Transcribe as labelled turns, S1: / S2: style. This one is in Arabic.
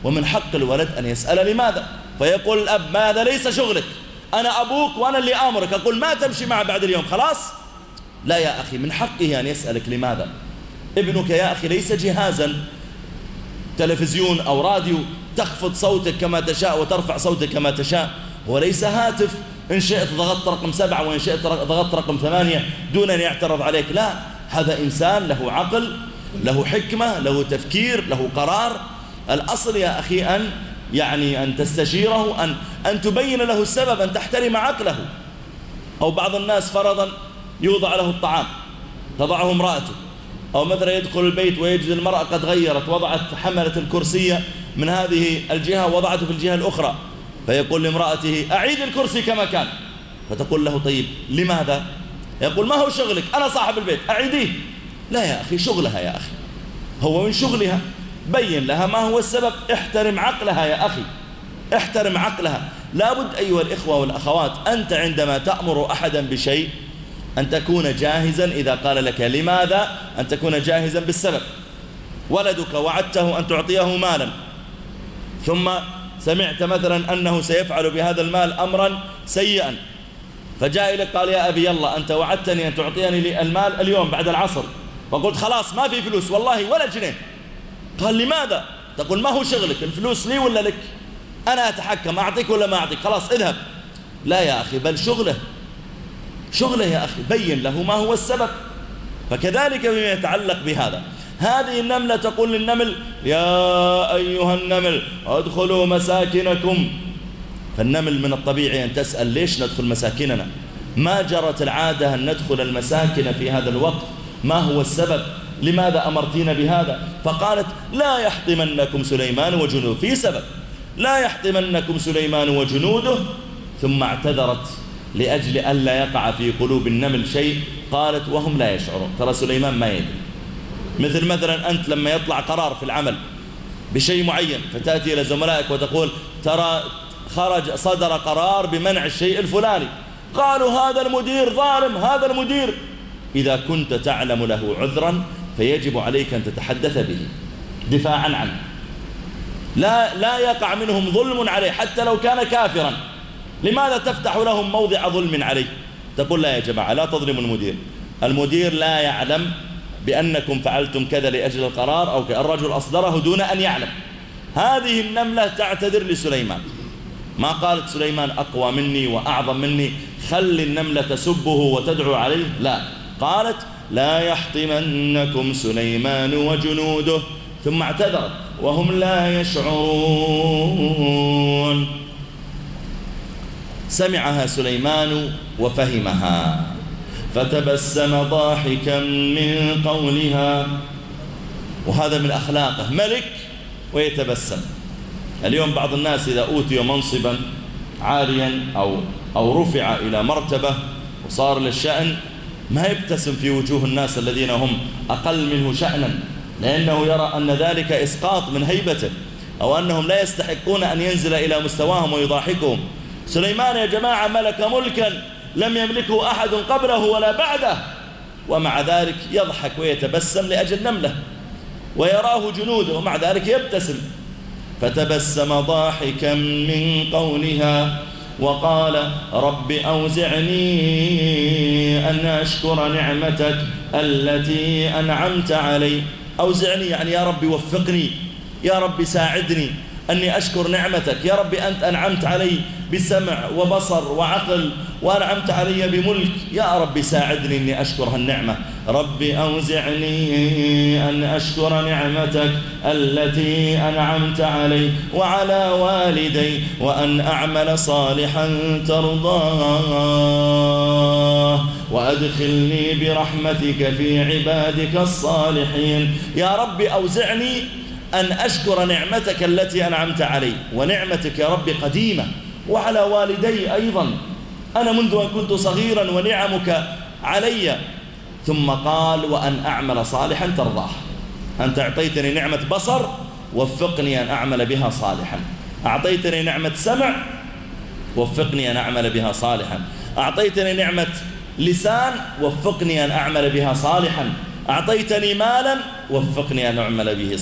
S1: ومن حق الولد أن يسأل لماذا، فيقول الأب ماذا ليس شغلك، أنا أبوك وأنا اللي آمرك، أقول ما تمشي معه بعد اليوم خلاص. لا يا أخي، من حقه أن يسألك لماذا. ابنك يا أخي ليس جهازا تلفزيون أو راديو تخفض صوتك كما تشاء وترفع صوتك كما تشاء، وليس هاتف إن شئت ضغطت رقم 7 وإن شئت ضغطت رقم 8 دون أن يعترض عليك. لا، هذا إنسان له عقل، له حكمة، له تفكير، له قرار. الأصل يا أخي أن تستشيره، أن تبين له السبب، أن تحترم عقله. أو بعض الناس فرضا يوضع له الطعام تضعه امرأته، أو مثلا يدخل البيت ويجد المرأة قد غيرت، حملت الكرسية من هذه الجهة ووضعته في الجهة الأخرى، فيقول لامرأته أعيد الكرسي كما كان، فتقول له طيب لماذا؟ يقول ما هو شغلك، أنا صاحب البيت أعيديه. لا يا أخي، شغلها يا أخي، هو من شغلها، بين لها ما هو السبب، احترم عقلها يا أخي، احترم عقلها. لابد أيها الإخوة والأخوات أنت عندما تأمر أحدا بشيء أن تكون جاهزا، إذا قال لك لماذا أن تكون جاهزا بالسبب. ولدك وعدته أن تعطيه مالا، ثم سمعت مثلا أنه سيفعل بهذا المال أمرا سيئا، فجاء إليك قال يا أبي يلا أنت وعدتني أن تعطيني المال اليوم بعد العصر، وقلت خلاص ما في فلوس والله ولا جنيه. قال لماذا؟ تقول ما هو شغلك، الفلوس لي ولا لك، أنا أتحكم، أعطيك ولا ما أعطيك، خلاص اذهب. لا يا أخي، بل شغله يا أخي، بين له ما هو السبب. فكذلك بما يتعلق بهذا، هذه النملة تقول للنمل يا أيها النمل ادخلوا مساكنكم. فالنمل من الطبيعي أن تسأل ليش ندخل مساكننا، ما جرت العادة أن ندخل المساكن في هذا الوقت، ما هو السبب، لماذا أمرتين بهذا؟ فقالت لا يحطمنكم سليمان وجنوده، في سبب، لا يحطمنكم سليمان وجنوده. ثم اعتذرت لأجل ألا يقع في قلوب النمل شيء، قالت وهم لا يشعرون، ترى سليمان ما يدري. مثلا أنت لما يطلع قرار في العمل بشيء معين، فتأتي إلى زملائك وتقول ترى صدر قرار بمنع الشيء الفلاني، قالوا هذا المدير ظالم، هذا المدير. إذا كنت تعلم له عذرا فيجب عليك أن تتحدث به دفاعا عنه، لا يقع منهم ظلم عليه حتى لو كان كافرا. لماذا تفتح لهم موضع ظلم عليه؟ تقول لا يا جماعة لا تظلموا المدير لا يعلم بأنكم فعلتم كذا لأجل القرار، أو الرجل أصدره دون أن يعلم. هذه النملة تعتذر لسليمان، ما قالت سليمان أقوى مني وأعظم مني خل النملة تسبه وتدعو عليه، لا، قالت لا يحطمنكم سليمان وجنوده، ثم اعتذرت وهم لا يشعرون. سمعها سليمان وفهمها، فتبسم ضاحكا من قولها. وهذا من أخلاقه، ملك ويتبسم. اليوم بعض الناس إذا أوتي منصبا عاليا أو رفع إلى مرتبة وصار للشأن ما يبتسم في وجوه الناس الذين هم أقل منه شأنا، لأنه يرى أن ذلك إسقاط من هيبته، أو أنهم لا يستحقون أن ينزل إلى مستواهم ويضاحكهم. سليمان يا جماعة ملك ملكا لم يملكه أحد قبله ولا بعده، ومع ذلك يضحك ويتبسم لأجل نملة، ويراه جنوده ومع ذلك يبتسم. فتبسم ضاحكا من قولها وقال رب أوزعني أن أشكر نعمتك التي أنعمت علي. أوزعني يعني يا رب وفقني، يا رب ساعدني أني أشكر نعمتك، يا رب أنت أنعمت علي بسمع وبصر وعقل، وأنعمت علي بملك، يا رب ساعدني أني أشكر هالنعمة. رب أوزعني أن أشكر نعمتك التي أنعمت علي وعلى والدي وأن أعمل صالحا ترضاه وأدخلني برحمتك في عبادك الصالحين. يا رب أوزعني أن أشكر نعمتك التي أنعمت علي، ونعمتك يا رب قديمة، وعلى والدي أيضا، أنا منذ أن كنت صغيرا ونعمك علي. ثم قال وأن أعمل صالحا ترضاه. أنت أعطيتني نعمة بصر، وفقني أن أعمل بها صالحا. أعطيتني نعمة سمع، وفقني أن أعمل بها صالحا. أعطيتني نعمة لسان، وفقني أن أعمل بها صالحا. أعطيتني مالا، وفقني أن أعمل به